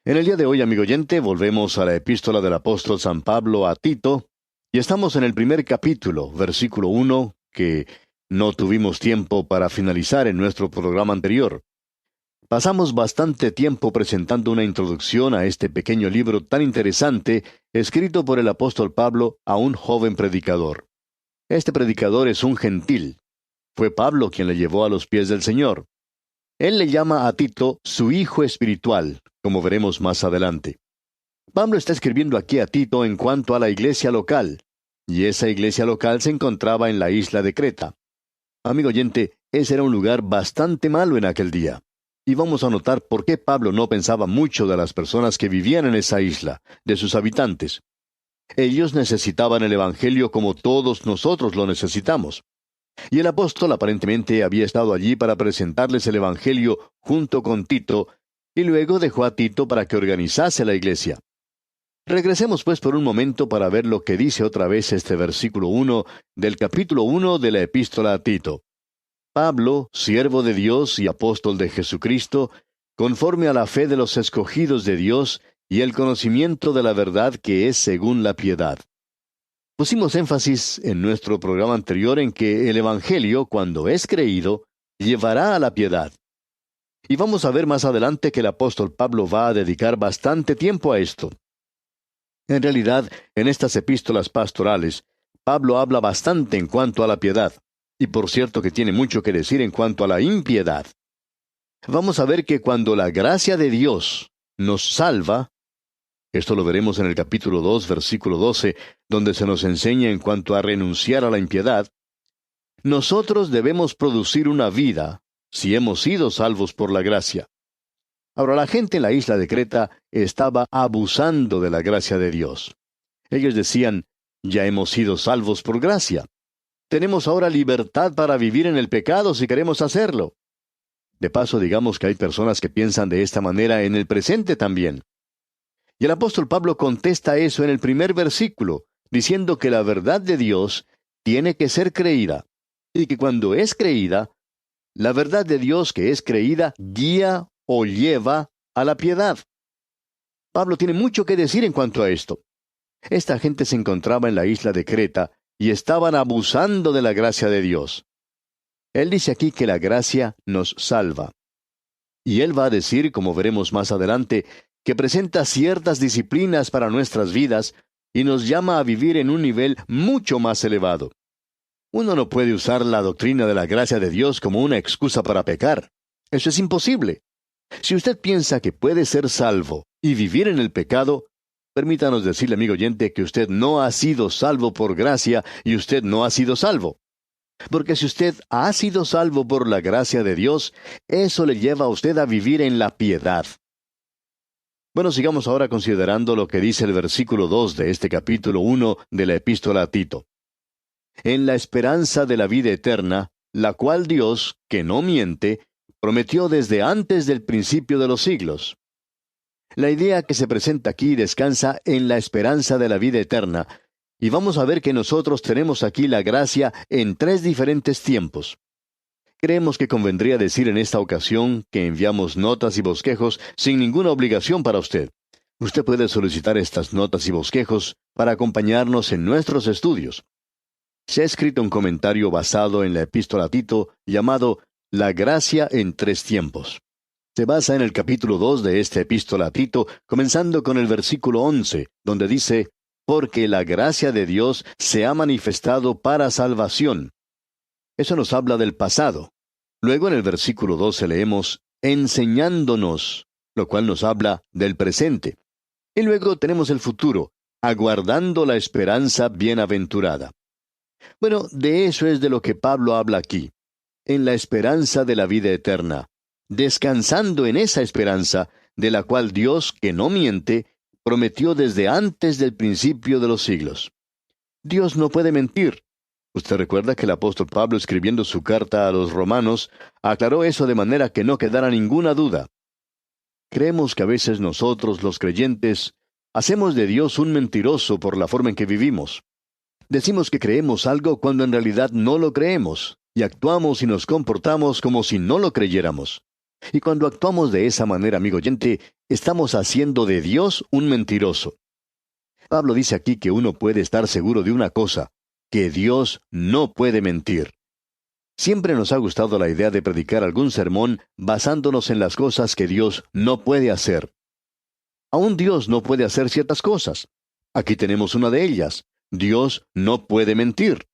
En el día de hoy, amigo oyente, volvemos a la epístola del apóstol San Pablo a Tito, y estamos en el primer capítulo, versículo 1, que no tuvimos tiempo para finalizar en nuestro programa anterior. Pasamos bastante tiempo presentando una introducción a este pequeño libro tan interesante, escrito por el apóstol Pablo a un joven predicador. Este predicador es un gentil. Fue Pablo quien le llevó a los pies del Señor. Él le llama a Tito su hijo espiritual, como veremos más adelante. Pablo está escribiendo aquí a Tito en cuanto a la iglesia local, y esa iglesia local se encontraba en la isla de Creta. Amigo oyente, ese era un lugar bastante malo en aquel día. Y vamos a notar por qué Pablo no pensaba mucho de las personas que vivían en esa isla, de sus habitantes. Ellos necesitaban el Evangelio como todos nosotros lo necesitamos. Y el apóstol aparentemente había estado allí para presentarles el Evangelio junto con Tito, y luego dejó a Tito para que organizase la iglesia. Regresemos pues por un momento para ver lo que dice otra vez este versículo 1 del capítulo 1 de la epístola a Tito. Pablo, siervo de Dios y apóstol de Jesucristo, conforme a la fe de los escogidos de Dios y el conocimiento de la verdad que es según la piedad. Pusimos énfasis en nuestro programa anterior en que el Evangelio, cuando es creído, llevará a la piedad. Y vamos a ver más adelante que el apóstol Pablo va a dedicar bastante tiempo a esto. En realidad, en estas epístolas pastorales, Pablo habla bastante en cuanto a la piedad, y por cierto que tiene mucho que decir en cuanto a la impiedad. Vamos a ver que cuando la gracia de Dios nos salva, esto lo veremos en el capítulo 2, versículo 12, donde se nos enseña en cuanto a renunciar a la impiedad. Nosotros debemos producir una vida, si hemos sido salvos por la gracia. Ahora, la gente en la isla de Creta estaba abusando de la gracia de Dios. Ellos decían, ya hemos sido salvos por gracia. Tenemos ahora libertad para vivir en el pecado si queremos hacerlo. De paso, digamos que hay personas que piensan de esta manera en el presente también. Y el apóstol Pablo contesta eso en el primer versículo, diciendo que la verdad de Dios tiene que ser creída, y que cuando es creída, la verdad de Dios que es creída guía o lleva a la piedad. Pablo tiene mucho que decir en cuanto a esto. Esta gente se encontraba en la isla de Creta y estaban abusando de la gracia de Dios. Él dice aquí que la gracia nos salva. Y él va a decir, como veremos más adelante, que presenta ciertas disciplinas para nuestras vidas y nos llama a vivir en un nivel mucho más elevado. Uno no puede usar la doctrina de la gracia de Dios como una excusa para pecar. Eso es imposible. Si usted piensa que puede ser salvo y vivir en el pecado, permítanos decirle, amigo oyente, que usted no ha sido salvo por gracia y usted no ha sido salvo. Porque si usted ha sido salvo por la gracia de Dios, eso le lleva a usted a vivir en la piedad. Bueno, sigamos ahora considerando lo que dice el versículo 2 de este capítulo 1 de la epístola a Tito. En la esperanza de la vida eterna, la cual Dios, que no miente, prometió desde antes del principio de los siglos. La idea que se presenta aquí descansa en la esperanza de la vida eterna, y vamos a ver que nosotros tenemos aquí la gracia en 3 diferentes tiempos. Creemos que convendría decir en esta ocasión que enviamos notas y bosquejos sin ninguna obligación para usted. Usted puede solicitar estas notas y bosquejos para acompañarnos en nuestros estudios. Se ha escrito un comentario basado en la epístola a Tito llamado La gracia en 3 tiempos. Se basa en el capítulo 2 de esta epístola a Tito, comenzando con el versículo 11, donde dice, porque la gracia de Dios se ha manifestado para salvación. Eso nos habla del pasado. Luego en el versículo 12 leemos, enseñándonos, lo cual nos habla del presente. Y luego tenemos el futuro, aguardando la esperanza bienaventurada. Bueno, de eso es de lo que Pablo habla aquí, en la esperanza de la vida eterna, descansando en esa esperanza, de la cual Dios, que no miente, prometió desde antes del principio de los siglos. Dios no puede mentir. Usted recuerda que el apóstol Pablo, escribiendo su carta a los romanos, aclaró eso de manera que no quedara ninguna duda. Creemos que a veces nosotros, los creyentes, hacemos de Dios un mentiroso por la forma en que vivimos. Decimos que creemos algo cuando en realidad no lo creemos, y actuamos y nos comportamos como si no lo creyéramos. Y cuando actuamos de esa manera, amigo oyente, estamos haciendo de Dios un mentiroso. Pablo dice aquí que uno puede estar seguro de una cosa, que Dios no puede mentir. Siempre nos ha gustado la idea de predicar algún sermón basándonos en las cosas que Dios no puede hacer. Aún Dios no puede hacer ciertas cosas. Aquí tenemos una de ellas. Dios no puede mentir.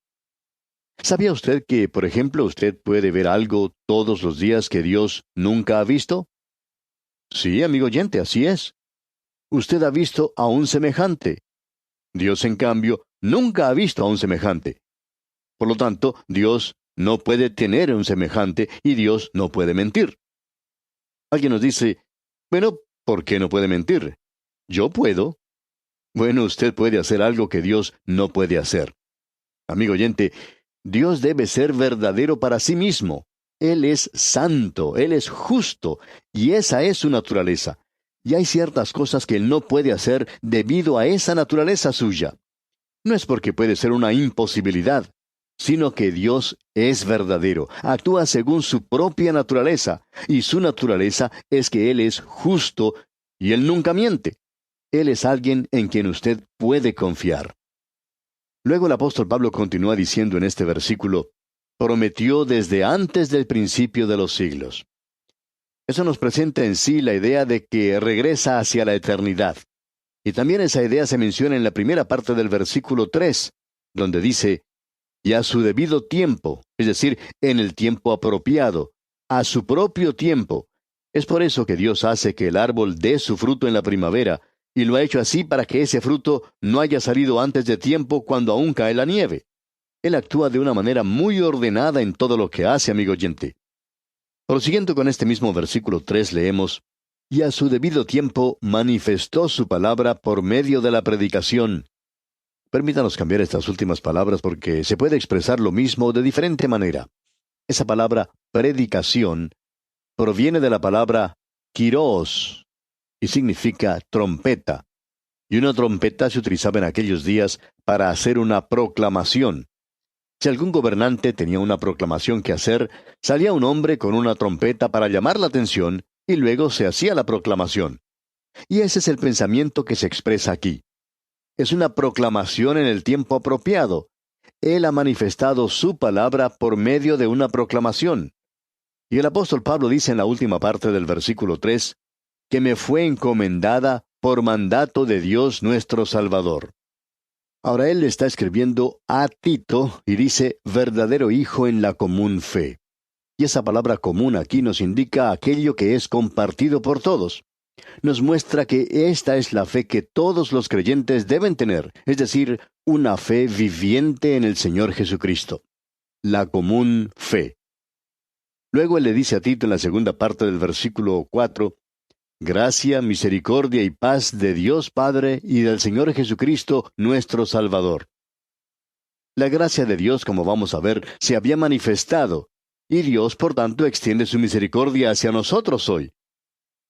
¿Sabía usted que, por ejemplo, usted puede ver algo todos los días que Dios nunca ha visto? Sí, amigo oyente, así es. Usted ha visto a un semejante. Dios, en cambio, nunca ha visto a un semejante. Por lo tanto, Dios no puede tener un semejante y Dios no puede mentir. Alguien nos dice, bueno, ¿por qué no puede mentir? Yo puedo. Bueno, usted puede hacer algo que Dios no puede hacer. Amigo oyente, Dios debe ser verdadero para sí mismo. Él es santo, Él es justo, y esa es su naturaleza. Y hay ciertas cosas que Él no puede hacer debido a esa naturaleza suya. No es porque puede ser una imposibilidad, sino que Dios es verdadero, actúa según su propia naturaleza, y su naturaleza es que Él es justo y Él nunca miente. Él es alguien en quien usted puede confiar. Luego el apóstol Pablo continúa diciendo en este versículo, prometió desde antes del principio de los siglos. Eso nos presenta en sí la idea de que regresa hacia la eternidad. Y también esa idea se menciona en la primera parte del versículo 3, donde dice, y a su debido tiempo, es decir, en el tiempo apropiado, a su propio tiempo. Es por eso que Dios hace que el árbol dé su fruto en la primavera, y lo ha hecho así para que ese fruto no haya salido antes de tiempo cuando aún cae la nieve. Él actúa de una manera muy ordenada en todo lo que hace, amigo oyente. Prosiguiendo con este mismo versículo 3 leemos, y a su debido tiempo manifestó su palabra por medio de la predicación. Permítanos cambiar estas últimas palabras porque se puede expresar lo mismo de diferente manera. Esa palabra predicación proviene de la palabra kiros y significa trompeta. Y una trompeta se utilizaba en aquellos días para hacer una proclamación. Si algún gobernante tenía una proclamación que hacer, salía un hombre con una trompeta para llamar la atención y luego se hacía la proclamación. Y ese es el pensamiento que se expresa aquí. Es una proclamación en el tiempo apropiado. Él ha manifestado su palabra por medio de una proclamación. Y el apóstol Pablo dice en la última parte del versículo 3, que me fue encomendada por mandato de Dios nuestro Salvador. Ahora él le está escribiendo a Tito y dice, verdadero hijo en la común fe. Y esa palabra común aquí nos indica aquello que es compartido por todos. Nos muestra que esta es la fe que todos los creyentes deben tener, es decir, una fe viviente en el Señor Jesucristo. La común fe. Luego él le dice a Tito en la segunda parte del versículo 4, gracia, misericordia y paz de Dios Padre y del Señor Jesucristo, nuestro Salvador. La gracia de Dios, como vamos a ver, se había manifestado, y Dios, por tanto, extiende su misericordia hacia nosotros hoy.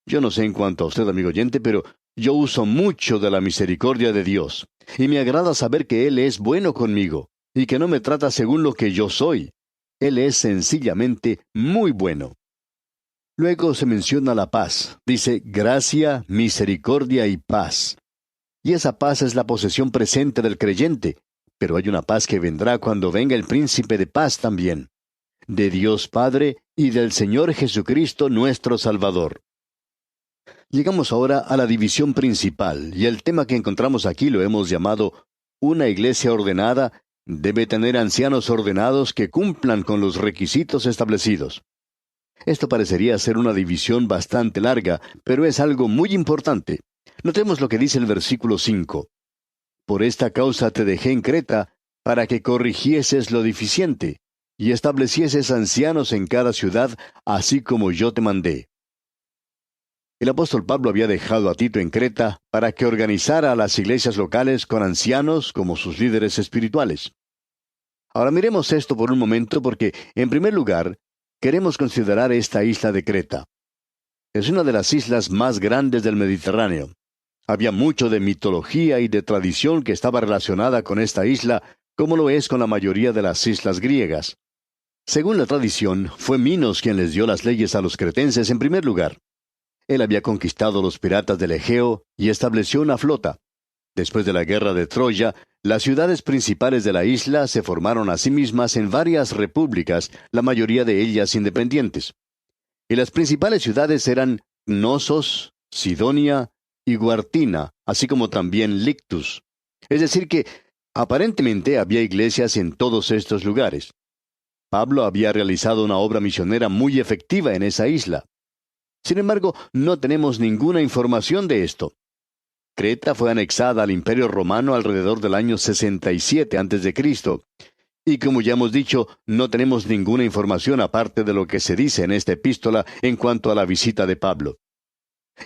Yo no sé en cuanto a usted, amigo oyente, pero yo uso mucho de la misericordia de Dios, y me agrada saber que Él es bueno conmigo, y que no me trata según lo que yo soy. Él es sencillamente muy bueno. Luego se menciona la paz. Dice, gracia, misericordia y paz. Y esa paz es la posesión presente del creyente, pero hay una paz que vendrá cuando venga el príncipe de paz también, de Dios Padre y del Señor Jesucristo nuestro Salvador. Llegamos ahora a la división principal, y el tema que encontramos aquí lo hemos llamado una iglesia ordenada debe tener ancianos ordenados que cumplan con los requisitos establecidos. Esto parecería ser una división bastante larga, pero es algo muy importante. Notemos lo que dice el versículo 5. Por esta causa te dejé en Creta, para que corrigieses lo deficiente, y establecieses ancianos en cada ciudad, así como yo te mandé. El apóstol Pablo había dejado a Tito en Creta para que organizara a las iglesias locales con ancianos como sus líderes espirituales. Ahora miremos esto por un momento porque, en primer lugar, queremos considerar esta isla de Creta. Es una de las islas más grandes del Mediterráneo. Había mucho de mitología y de tradición que estaba relacionada con esta isla, como lo es con la mayoría de las islas griegas. Según la tradición, fue Minos quien les dio las leyes a los cretenses en primer lugar. Él había conquistado a los piratas del Egeo y estableció una flota. Después de la guerra de Troya, las ciudades principales de la isla se formaron a sí mismas en varias repúblicas, la mayoría de ellas independientes. Y las principales ciudades eran Cnosos, Sidonia y Guartina, así como también Lictus. Es decir que, aparentemente había iglesias en todos estos lugares. Pablo había realizado una obra misionera muy efectiva en esa isla. Sin embargo, no tenemos ninguna información de esto. Creta fue anexada al Imperio Romano alrededor del año 67 a.C., y como ya hemos dicho, no tenemos ninguna información aparte de lo que se dice en esta epístola en cuanto a la visita de Pablo.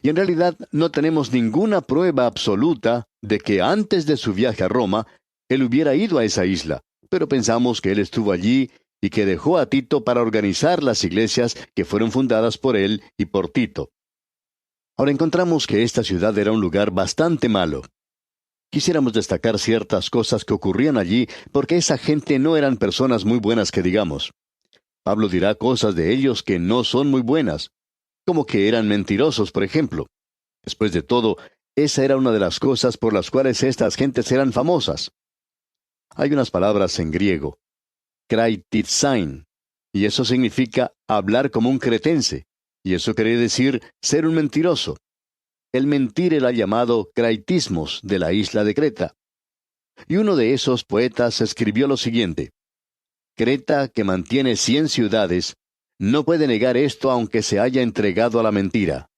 Y en realidad no tenemos ninguna prueba absoluta de que antes de su viaje a Roma, él hubiera ido a esa isla, pero pensamos que él estuvo allí y que dejó a Tito para organizar las iglesias que fueron fundadas por él y por Tito. Ahora encontramos que esta ciudad era un lugar bastante malo. Quisiéramos destacar ciertas cosas que ocurrían allí porque esa gente no eran personas muy buenas que digamos. Pablo dirá cosas de ellos que no son muy buenas, como que eran mentirosos, por ejemplo. Después de todo, esa era una de las cosas por las cuales estas gentes eran famosas. Hay unas palabras en griego, kraititsain, y eso significa hablar como un cretense, y eso quiere decir ser un mentiroso. El mentir era llamado kraitismos de la isla de Creta. Y uno de esos poetas escribió lo siguiente: Creta, que mantiene 100 ciudades, no puede negar esto aunque se haya entregado a la mentira.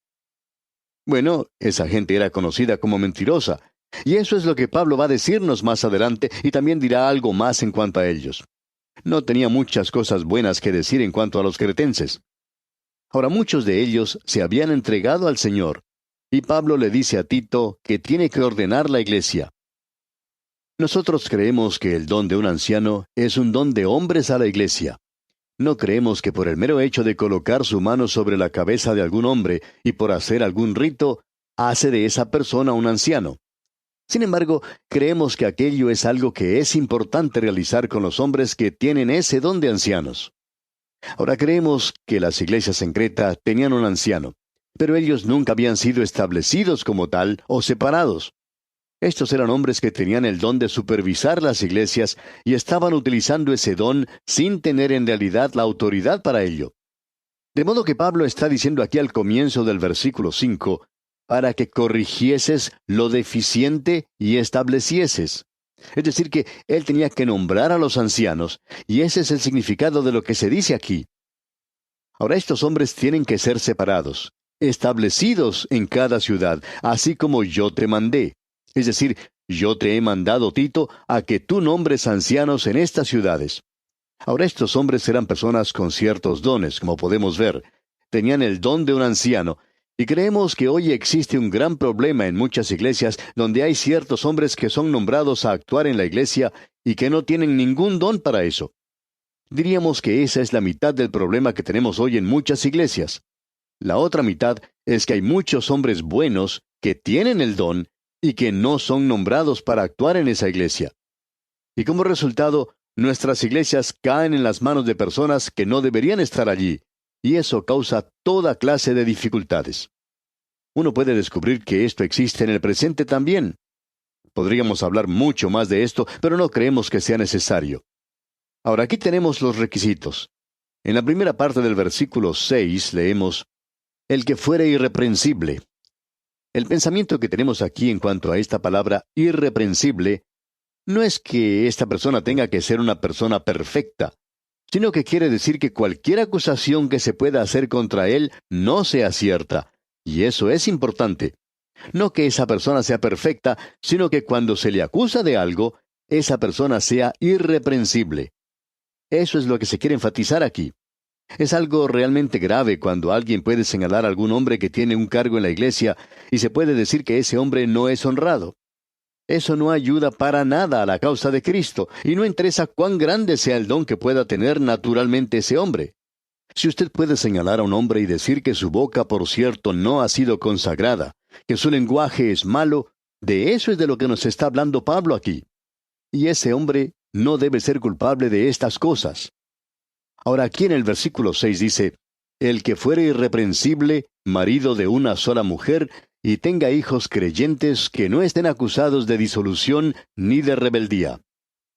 Bueno, esa gente era conocida como mentirosa, y eso es lo que Pablo va a decirnos más adelante, y también dirá algo más en cuanto a ellos. No tenía muchas cosas buenas que decir en cuanto a los cretenses. Ahora, muchos de ellos se habían entregado al Señor, y Pablo le dice a Tito que tiene que ordenar la iglesia. Nosotros creemos que el don de un anciano es un don de hombres a la iglesia. No creemos que por el mero hecho de colocar su mano sobre la cabeza de algún hombre y por hacer algún rito, hace de esa persona un anciano. Sin embargo, creemos que aquello es algo que es importante realizar con los hombres que tienen ese don de ancianos. Ahora creemos que las iglesias en Creta tenían un anciano, pero ellos nunca habían sido establecidos como tal o separados. Estos eran hombres que tenían el don de supervisar las iglesias y estaban utilizando ese don sin tener en realidad la autoridad para ello. De modo que Pablo está diciendo aquí al comienzo del versículo 5, para que corrigieses lo deficiente y establecieses. Es decir, que él tenía que nombrar a los ancianos, y ese es el significado de lo que se dice aquí. Ahora estos hombres tienen que ser separados, establecidos en cada ciudad, así como yo te mandé. Es decir, yo te he mandado, Tito, a que tú nombres ancianos en estas ciudades. Ahora estos hombres eran personas con ciertos dones, como podemos ver. Tenían el don de un anciano, y creemos que hoy existe un gran problema en muchas iglesias donde hay ciertos hombres que son nombrados a actuar en la iglesia y que no tienen ningún don para eso. Diríamos que esa es la mitad del problema que tenemos hoy en muchas iglesias. La otra mitad es que hay muchos hombres buenos que tienen el don y que no son nombrados para actuar en esa iglesia. Y como resultado, nuestras iglesias caen en las manos de personas que no deberían estar allí, y eso causa toda clase de dificultades. Uno puede descubrir que esto existe en el presente también. Podríamos hablar mucho más de esto, pero no creemos que sea necesario. Ahora aquí tenemos los requisitos. En la primera parte del versículo 6 leemos, el que fuere irreprensible. El pensamiento que tenemos aquí en cuanto a esta palabra irreprensible no es que esta persona tenga que ser una persona perfecta, sino que quiere decir que cualquier acusación que se pueda hacer contra él no sea cierta, y eso es importante. No que esa persona sea perfecta, sino que cuando se le acusa de algo, esa persona sea irreprensible. Eso es lo que se quiere enfatizar aquí. Es algo realmente grave cuando alguien puede señalar a algún hombre que tiene un cargo en la iglesia y se puede decir que ese hombre no es honrado. Eso no ayuda para nada a la causa de Cristo, y no interesa cuán grande sea el don que pueda tener naturalmente ese hombre. Si usted puede señalar a un hombre y decir que su boca, por cierto, no ha sido consagrada, que su lenguaje es malo, de eso es de lo que nos está hablando Pablo aquí. Y ese hombre no debe ser culpable de estas cosas. Ahora aquí en el versículo 6 dice, el que fuere irreprensible, marido de una sola mujer, y tenga hijos creyentes que no estén acusados de disolución ni de rebeldía.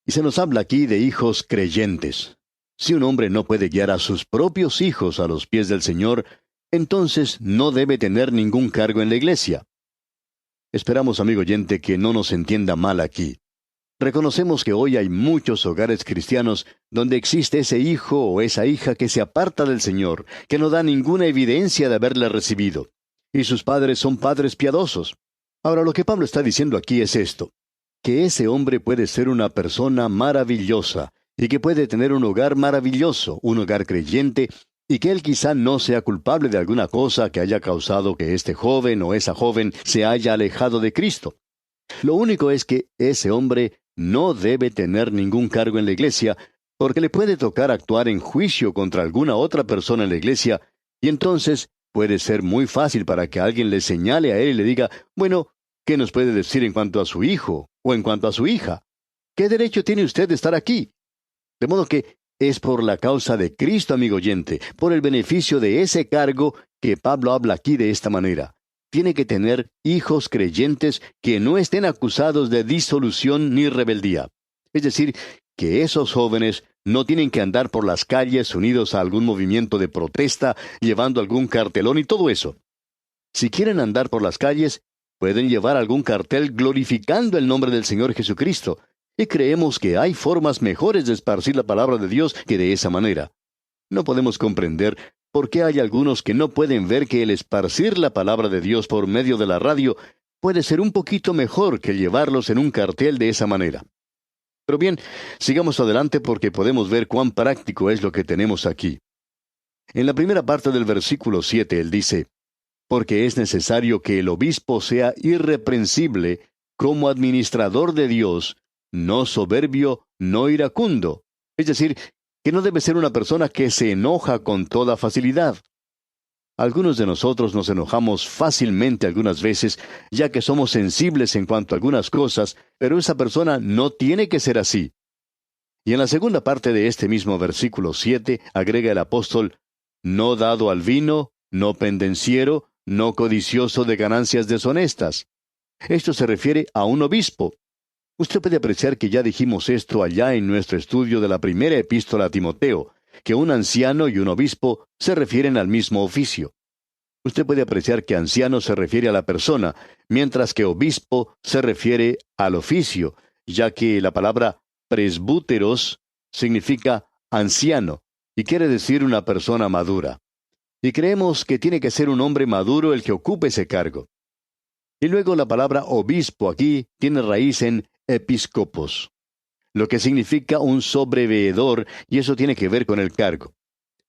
Y se nos habla aquí de hijos creyentes. Si un hombre no puede guiar a sus propios hijos a los pies del Señor, entonces no debe tener ningún cargo en la iglesia. Esperamos, amigo oyente, que no nos entienda mal aquí. Reconocemos que hoy hay muchos hogares cristianos donde existe ese hijo o esa hija que se aparta del Señor, que no da ninguna evidencia de haberle recibido. Y sus padres son padres piadosos. Ahora, lo que Pablo está diciendo aquí es esto, que ese hombre puede ser una persona maravillosa, y que puede tener un hogar maravilloso, un hogar creyente, y que él quizá no sea culpable de alguna cosa que haya causado que este joven o esa joven se haya alejado de Cristo. Lo único es que ese hombre no debe tener ningún cargo en la iglesia, porque le puede tocar actuar en juicio contra alguna otra persona en la iglesia, y entonces puede ser muy fácil para que alguien le señale a él y le diga, bueno, ¿qué nos puede decir en cuanto a su hijo o en cuanto a su hija? ¿Qué derecho tiene usted de estar aquí? De modo que es por la causa de Cristo, amigo oyente, por el beneficio de ese cargo que Pablo habla aquí de esta manera. Tiene que tener hijos creyentes que no estén acusados de disolución ni rebeldía. Es decir, que esos jóvenes no tienen que andar por las calles unidos a algún movimiento de protesta, llevando algún cartelón y todo eso. Si quieren andar por las calles, pueden llevar algún cartel glorificando el nombre del Señor Jesucristo. Y creemos que hay formas mejores de esparcir la palabra de Dios que de esa manera. No podemos comprender por qué hay algunos que no pueden ver que el esparcir la palabra de Dios por medio de la radio puede ser un poquito mejor que llevarlos en un cartel de esa manera. Pero bien, sigamos adelante porque podemos ver cuán práctico es lo que tenemos aquí. En la primera parte del versículo 7 él dice, porque es necesario que el obispo sea irreprensible como administrador de Dios, no soberbio, no iracundo. Es decir, que no debe ser una persona que se enoja con toda facilidad. Algunos de nosotros nos enojamos fácilmente algunas veces, ya que somos sensibles en cuanto a algunas cosas, pero esa persona no tiene que ser así. Y en la segunda parte de este mismo versículo 7 agrega el apóstol, no dado al vino, no pendenciero, no codicioso de ganancias deshonestas. Esto se refiere a un obispo. Usted puede apreciar que ya dijimos esto allá en nuestro estudio de la primera epístola a Timoteo, que un anciano y un obispo se refieren al mismo oficio. Usted puede apreciar que anciano se refiere a la persona, mientras que obispo se refiere al oficio, ya que la palabra presbúteros significa anciano, y quiere decir una persona madura. Y creemos que tiene que ser un hombre maduro el que ocupe ese cargo. Y luego la palabra obispo aquí tiene raíz en episcopos, lo que significa un sobreveedor, y eso tiene que ver con el cargo.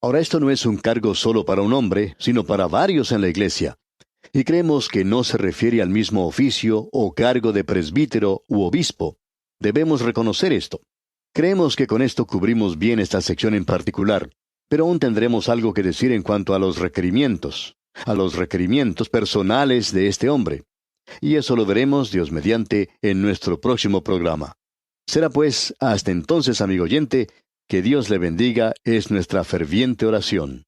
Ahora, esto no es un cargo solo para un hombre, sino para varios en la iglesia. Y creemos que no se refiere al mismo oficio o cargo de presbítero u obispo. Debemos reconocer esto. Creemos que con esto cubrimos bien esta sección en particular, pero aún tendremos algo que decir en cuanto a los requerimientos personales de este hombre. Y eso lo veremos, Dios mediante, en nuestro próximo programa. Será pues, hasta entonces, amigo oyente, que Dios le bendiga, es nuestra ferviente oración.